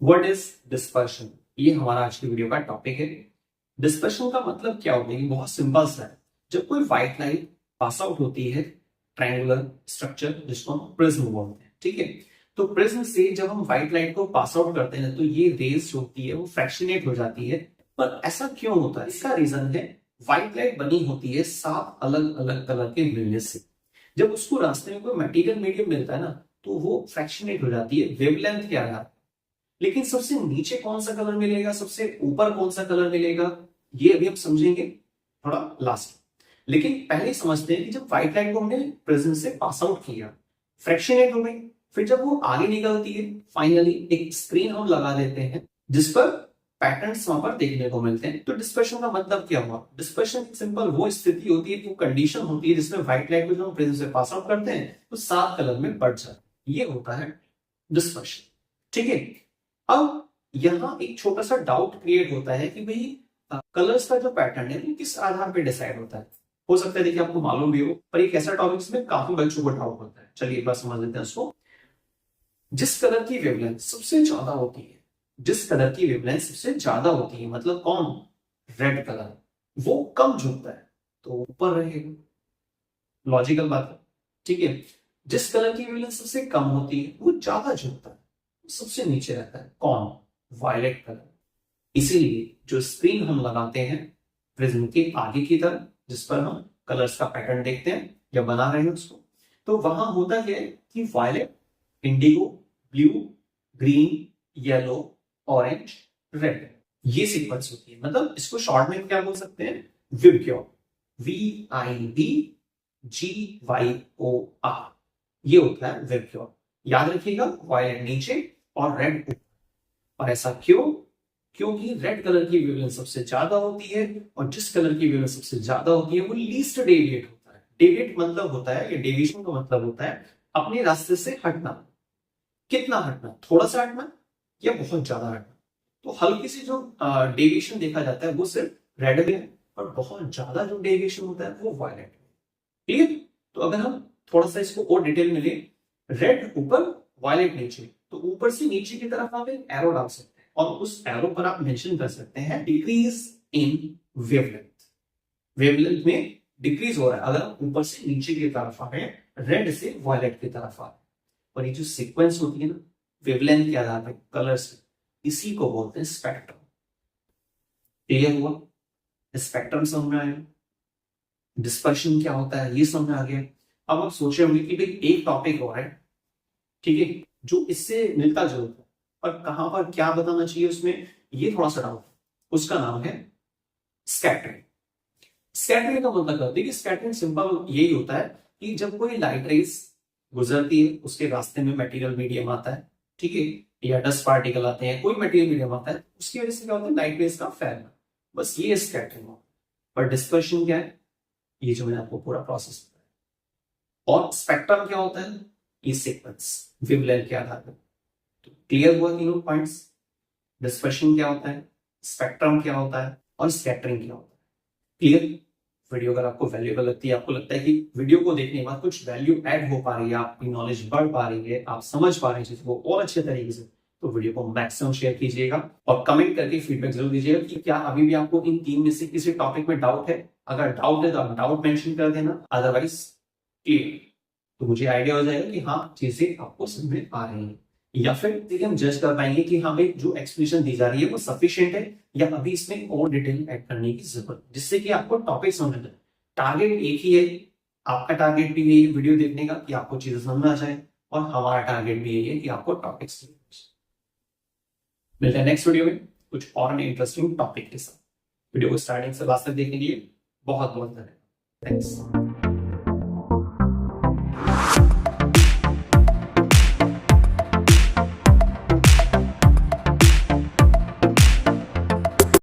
What is dispersion, ये हमारा आज की वीडियो का टॉपिक है। डिस्पर्शन का मतलब क्या होता है, बहुत सिंपल सा है। जब कोई व्हाइट लाइट पास आउट होती है ट्रायंगुलर स्ट्रक्चर जिसको हम प्रिज्म बोलते हैं, ठीक है। तो प्रिज्म से जब हम व्हाइट लाइट को पास आउट करते हैं तो ये रेज होती है वो फ्रैक्शनेट हो जाती है। पर ऐसा क्यों होता है, इसका रीजन है व्हाइट लाइट बनी होती है 7 अलग अलग कलर के मिलने से। जब उसको रास्ते में कोई मटेरियल मीडियम मिलता है ना तो वो फ्रैक्शनेट हो जाती है वेवलेंथ के आधार। लेकिन सबसे नीचे कौन सा कलर मिलेगा, सबसे ऊपर कौन सा कलर मिलेगा, ये अभी हम समझेंगे थोड़ा लास्ट। लेकिन पहले समझते हैं कि जब व्हाइट लाइट को हमने प्रिज्म से पास आउट किया, फ्रैक्शनेट हो गई, फिर जब वो आगे निकलती है फाइनली एक स्क्रीन हम लगा देते हैं जिस पर पैटर्न्स वहां पर देखने को मिलते हैं। तो डिस्पर्शन का मतलब क्या हुआ, डिस्पर्शन सिंपल वो स्थिति होती है, वो कंडीशन होती है जिसमें व्हाइट लाइट को जब हम प्रिज्म से पास आउट करते हैं तो 7 कलर में बढ़ जाता है, ये होता है डिस्पर्शन, ठीक है। अब यहाँ एक छोटा सा डाउट क्रिएट होता है कि भाई कलर्स का जो पैटर्न है वो किस आधार पे डिसाइड होता है। हो सकता है देखिए आपको मालूम भी हो, पर एक ऐसा टॉपिक जिसमें काफी बच्चों को डाउट होता है। चलिए एक बार समझ लेते हैं उसको। जिस कलर की वेवलेंथ सबसे ज्यादा होती है, जिस कलर की वेवलेंथ सबसे ज्यादा होती है, मतलब कौन, रेड कलर, वो कम झुकता है तो ऊपर रहेगा, लॉजिकल बात है, ठीक है। जिस कलर की वेवलेंथ सबसे कम होती है वो ज्यादा झुकता है, सबसे नीचे रहता है, कौन, वायलेट कलर। इसीलिए जो स्क्रीन हम लगाते हैं प्रिज्म के आगे की तरफ जिस पर हम कलर्स का पैटर्न देखते हैं या बना रहे हैं उसको, तो वहां होता क्या है कि violet, indigo, blue, green, yellow, orange, red, ये सीक्वेंस होती है। मतलब इसको शॉर्ट में क्या बोल सकते हैं, विबग्योर, VIBGYOR, ये होता है विबग्योर। याद रखिएगा, वायलेट नीचे और रेड ऊपर। और ऐसा क्यों, क्योंकि रेड कलर की वेवलेंथ सबसे ज्यादा होती है और जिस कलर की वेवलेंथ सबसे ज्यादा होती है वो लीस्ट डेविएट होता है। डेविएट मतलब होता है, या डेविएशन का मतलब होता है अपने रास्ते से हटना। कितना हटना, थोड़ा सा हटना या बहुत ज्यादा हटना। तो हल्की सी जो डेविएशन देखा जाता है वो सिर्फ रेड में है, और बहुत ज्यादा जो डेविएशन होता है वो वायलेट में। क्लियर। तो अगर हम थोड़ा सा इसको और डिटेल में ले, रेड ऊपर वायलेट नीचे, तो ऊपर से नीचे की तरफ आप एक एरो डाल सकते हैं और उस एरो पर आप मेंशन कर सकते हैं डिक्रीज इन वेवलेंथ। वेवलेंथ में डिक्रीज हो रहा है अगर हम ऊपर से नीचे की तरफ आ रहे हैं, रेड से वायलेट की तरफ आ रहे हैं। और ये जो सीक्वेंस होती है ना वेवलेंथ के आधार पर कलर्स, इसी को बोलते हैं स्पेक्ट्रम। क्लियर हुआ, स्पेक्ट्रम समझ में आया, डिस्पर्शन क्या होता है ये समझ आ गया। अब आप सोच रहे होंगे कि भाई एक टॉपिक और है, ठीक है, जो इससे मिलता जुलता है, और कहां पर क्या बताना चाहिए उसमें, ये थोड़ा सा डाउट। उसका नाम है स्कैटरिंग। स्कैटरिंग का मतलब क्या, देखिए स्कैटरिंग सिंपल यही होता है कि जब कोई लाइट रेज गुजरती है, उसके रास्ते में मटेरियल मीडियम आता है, ठीक है, या डस्ट पार्टिकल आते हैं, कोई मटेरियल मीडियम आता है, उसकी वजह से क्या होता है, लाइट रेज का फैलना, बस ये स्कैटरिंग होता है। और डिस्पर्शन क्या है, ये जो मैंने आपको पूरा प्रोसेस बताया। और स्पेक्ट्रम क्या होता है, ये सीक्वेंस वेवलेंथ के आधार पर। तो क्लियर हुआ तीनों पॉइंट्स। डिस्पर्शन क्या होता है, स्पेक्ट्रम क्या होता है, और स्कैटरिंग क्या होता है। क्लियर। वीडियो अगर आपको वैल्यूएबल लगती है, आपको लगता है कि वीडियो को देखने के बाद कुछ वैल्यू ऐड हो पा रही है, आपकी नॉलेज बढ़ पा रही है, आप समझ पा रहे हैं चीज को और अच्छे तरीके से, तो वीडियो को मैक्सिमम शेयर कीजिएगा और कमेंट करके फीडबैक जरूर दीजिएगा कि क्या अभी भी आपको इन 3 में से किसी टॉपिक में डाउट है। अगर डाउट है तो आप डाउट मेंशन कर देना, अदरवाइज क्लियर, तो मुझे आइडिया हो जाएगा कि हाँ चीजें आपको समझ में आ रही हैं। या फिर देखिए हम जज कर पाएंगे कि हाँ भाई जो एक्सप्लेनेशन दी जा रही है वो सफिशिएंट है, या अभी इसमें और डिटेल ऐड करने की जरूरत, जिससे कि आपको टॉपिक समझ में। टारगेट एक ही है, आपका टारगेट भी यही वीडियो देखने का कि आपको चीजें समझ में आ जाए, और हमारा टारगेट भी यही है कि आपको टॉपिक्स। मिलते हैं नेक्स्ट वीडियो में कुछ और इंटरेस्टिंग टॉपिक के साथ। वीडियो को स्टार्टिंग से लास्ट तक देखने के लिए बहुत बहुत धन्यवाद। थैंक्स।